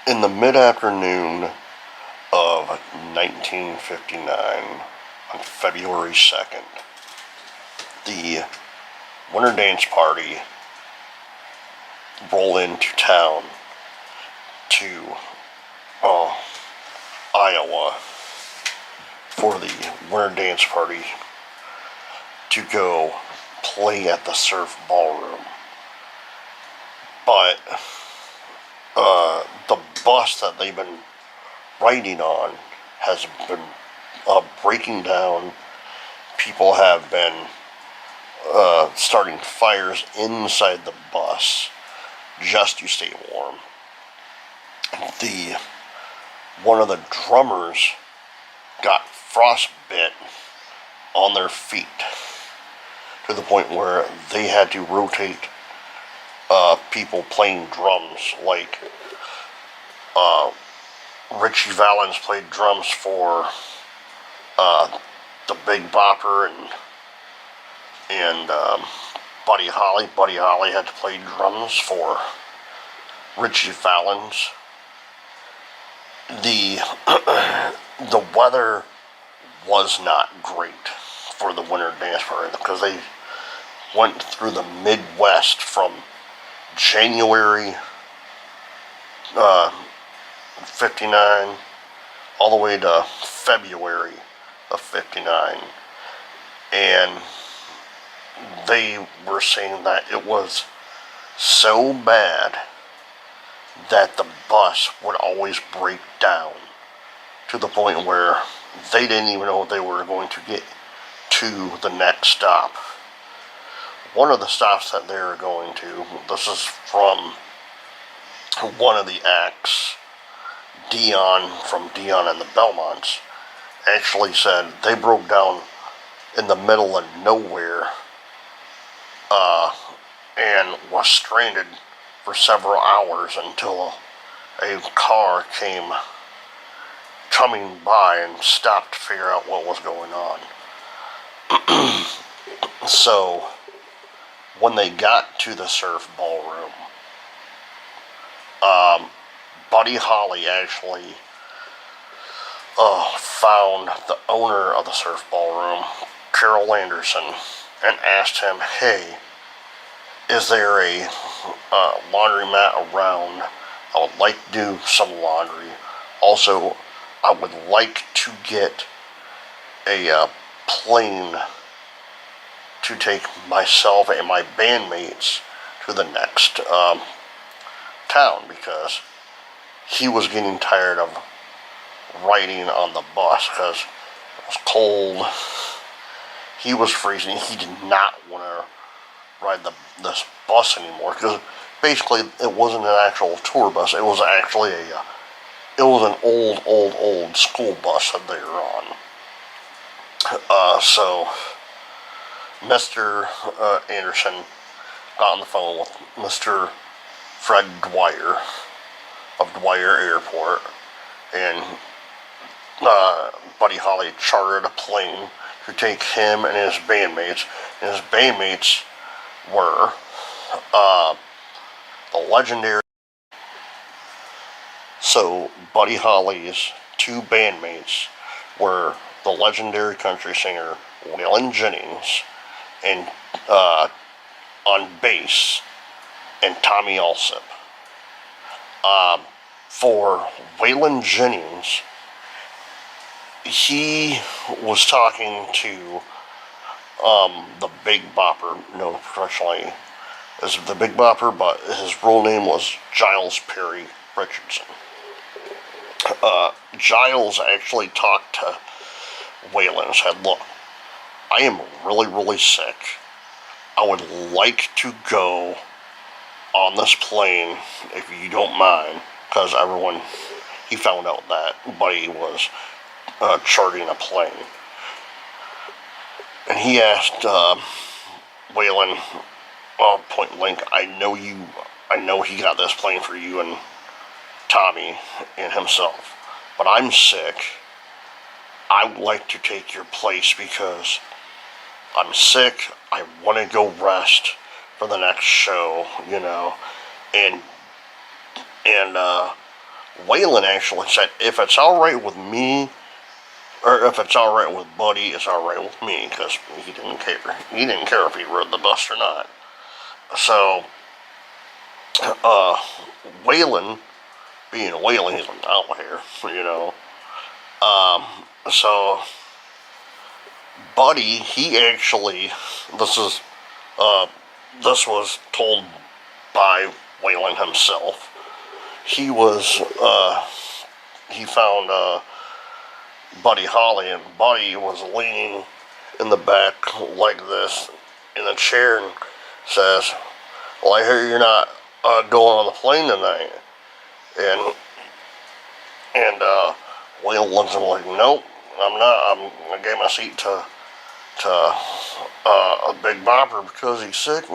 In the mid-afternoon of 1959, on February 2nd, the Winter Dance Party rolled into town to uh, Iowa for the Winter Dance Party to go play at the Surf Ballroom. But the bus that they've been riding on has been breaking down. People have been starting fires inside the bus just to stay warm. The one of the drummers got frostbite on their feet to the point where they had to rotate people playing drums. Like Ritchie Valens played drums for the Big Bopper and Buddy Holly. Buddy Holly had to play drums for Ritchie Valens. The the weather was not great for the Winter Dance Party because they went through the Midwest from January 59 all the way to February of 59, and they were saying that it was so bad that the bus would always break down to the point where they didn't even know if they were going to get to the next stop. One of the stops that they were going to, this is from one of the acts, Dion from Dion and the Belmonts, actually said they broke down in the middle of nowhere and was stranded for several hours until a car came coming by and stopped to figure out what was going on. So when they got to the Surf Ballroom, Buddy Holly actually found the owner of the Surf Ballroom, Carol Anderson, and asked him, "Hey, is there a laundromat around? I would like to do some laundry. Also, I would like to get a plane to take myself and my bandmates to the next town," because he was getting tired of riding on the bus because it was cold. He was freezing. He did not want to ride this bus anymore because basically it wasn't an actual tour bus. It was actually it was an old school bus that they were on. So Mr. Anderson got on the phone with Mr. Fred Dwyer of Dwyer Airport, and Buddy Holly chartered a plane to take him and his bandmates. And his bandmates were the legendary. So Buddy Holly's two bandmates were the legendary country singer Waylon Jennings and on bass, and Tommy Allsup. For Waylon Jennings, he was talking to the Big Bopper, known professionally as the Big Bopper, but his real name was Giles Perry Richardson. Giles actually talked to Waylon and said, "Look, I am really sick. I would like to go on this plane if you don't mind," because he found out that Buddy was charting a plane. And he asked Waylon, point blank, I know he got this plane for you and Tommy and himself, but I'm sick. I would like to take your place because I'm sick. I want to go rest for the next show, and Waylon actually said, if it's alright with me, or if it's alright with Buddy, it's alright with me, because he didn't care. He didn't care if he rode the bus or not. So, Waylon, being Waylon, he's an outlier, you know. So, Buddy, he actually, this is, this was told by Waylon himself. He found, Buddy Holly, and Buddy was leaning in the back like this in a chair and says, well, I hear you're not going on the plane tonight. And Waylon looks at him like, nope, I'm not. I gave my seat to a Big Bopper because he's sick,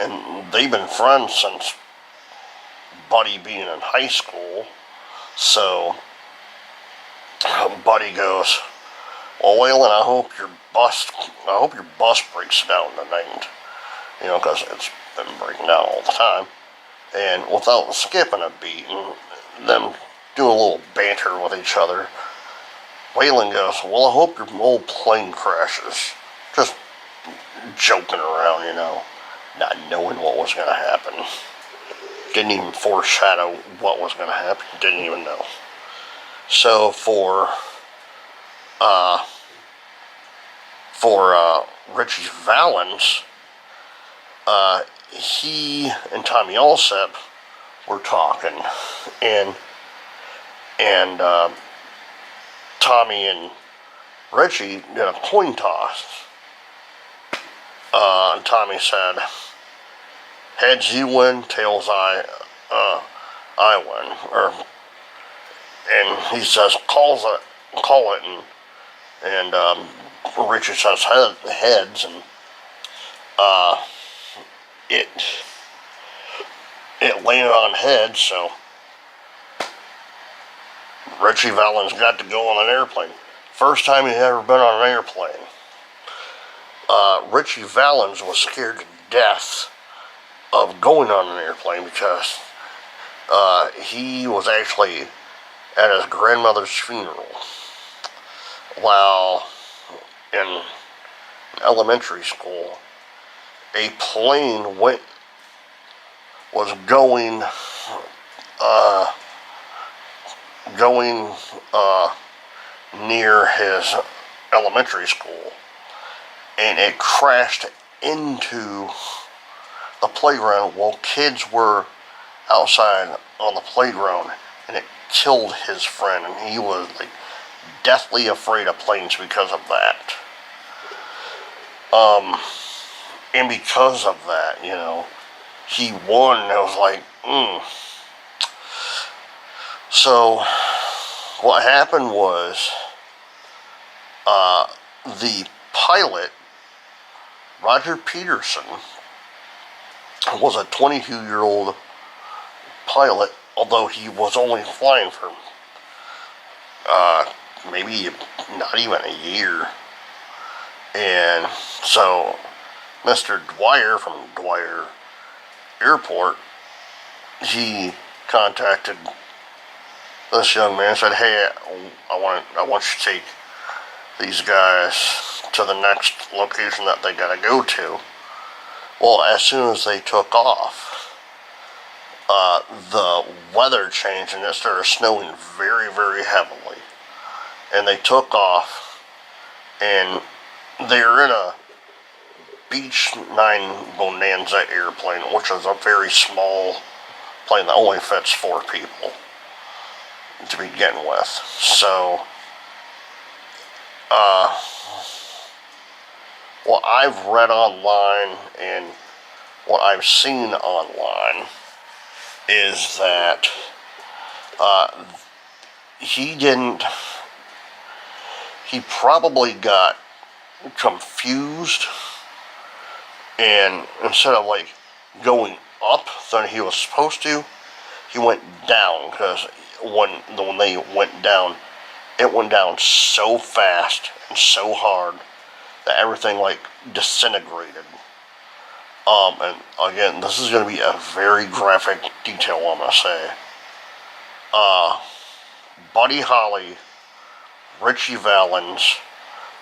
and they've been friends since Buddy being in high school. So Buddy goes, well, Waylon, I hope your bus breaks down tonight. You know, because it's been breaking down all the time. And without skipping a beat and them doing a little banter with each other, Waylon goes, well, I hope your old plane crashes. Just joking around, you know, not knowing what was going to happen. Didn't even foreshadow what was going to happen. Didn't even know. So for Richie Valens, he and Tommy Allsup were talking, and Tommy and Richie did a coin toss. And Tommy said, heads you win, tails I win. And he says, call it, and Richie says heads, and it landed on heads, so Richie Valens got to go on an airplane. First time he'd ever been on an airplane. Richie Valens was scared to death of going on an airplane because he was actually at his grandmother's funeral while in elementary school. A plane was going near his elementary school, and it crashed into the playground while kids were outside on the playground, and it killed his friend, and he was like deathly afraid of planes because of that. And because of that, you know, he won, and I was like, So, what happened was, the pilot, Roger Peterson, was a 22-year-old pilot, although he was only flying for maybe not even a year. And so Mr. Dwyer from Dwyer Airport, he contacted this young man and said, hey, I want you to take these guys to the next location that they gotta go to. Well, as soon as they took off, the weather changed and it started snowing very, very heavily. And they took off, and they were in a Beech 9 Bonanza airplane, which is a very small plane that only fits 4 people to begin with. So, what I've read online and what I've seen online is that he probably got confused, and instead of like going up than he was supposed to, he went down, because when they went down, it went down so fast and so hard that everything like disintegrated. And again, this is going to be a very graphic detail, I'm going to say. Buddy Holly, Richie Valens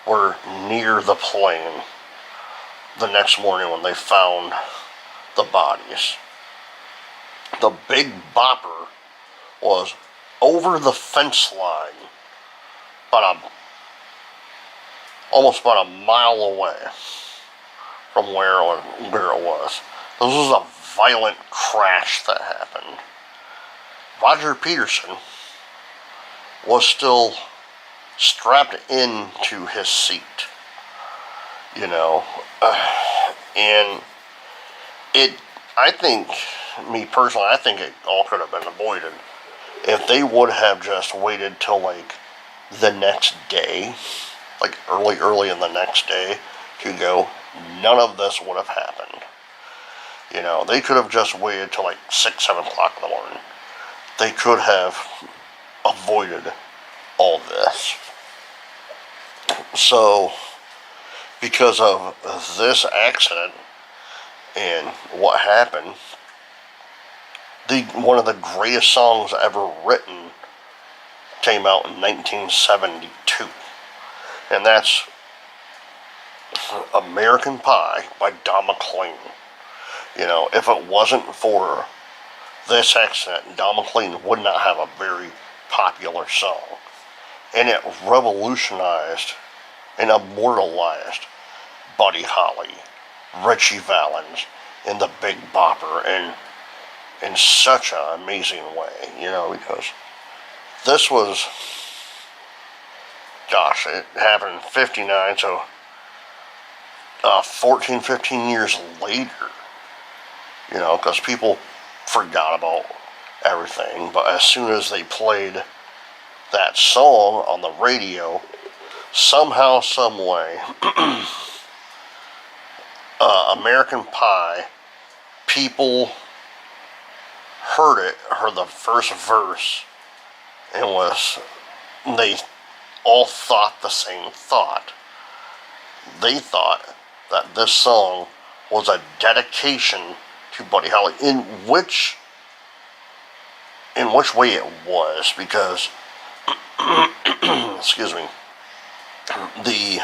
were near the plane the next morning when they found the bodies. The Big Bopper was over the fence line, almost about a mile away from where it was. This was a violent crash that happened. Roger Peterson was still strapped into his seat, and I think, me personally, I think it all could have been avoided if they would have just waited till like the next day, like early in the next day to go. None of this would have happened. They could have just waited till like 6, 7 o'clock in the morning. They could have avoided all this. So, because of this accident and what happened, one of the greatest songs ever written came out in 1972. And that's American Pie by Don McLean. If it wasn't for this accident, Don McLean would not have a very popular song. And it revolutionized and immortalized Buddy Holly, Richie Valens, and the Big Bopper in such an amazing way, because this was, gosh, it happened in 59, so 14, 15 years later, because people forgot about everything, but as soon as they played that song on the radio, somehow, some way, American Pie, people heard the first verse, and they all thought the same thought. They thought that this song was a dedication to Buddy Holly, in which way it was, because excuse me, the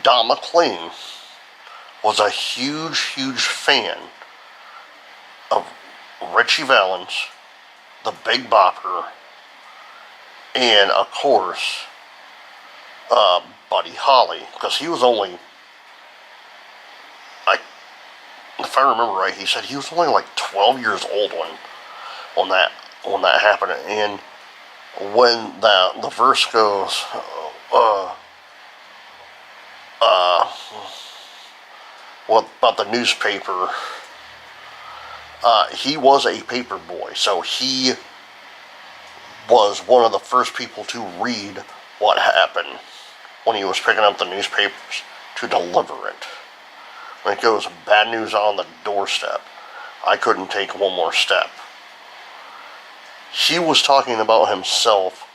Don McLean was a huge fan of Richie Valens, the Big Bopper, and of course Buddy Holly, because he was only, if I remember right, he said he was only like 12 years old when that happened. And when the verse goes, what about the newspaper? He was a paper boy, so he was one of the first people to read what happened when he was picking up the newspapers to deliver it. When it goes, bad news on the doorstep, I couldn't take one more step. He was talking about himself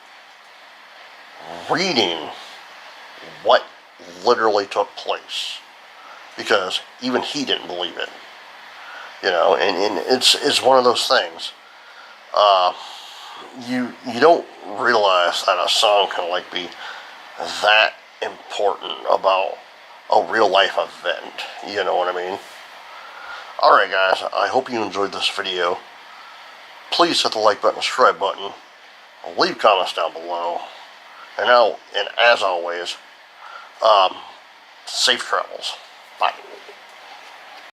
reading what literally took place, because even he didn't believe it. And it's one of those things. You don't realize that a song can be that important about a real life event. You know what I mean? Alright guys, I hope you enjoyed this video. Please hit the like button, subscribe button, leave comments down below, and as always, safe travels. Bye.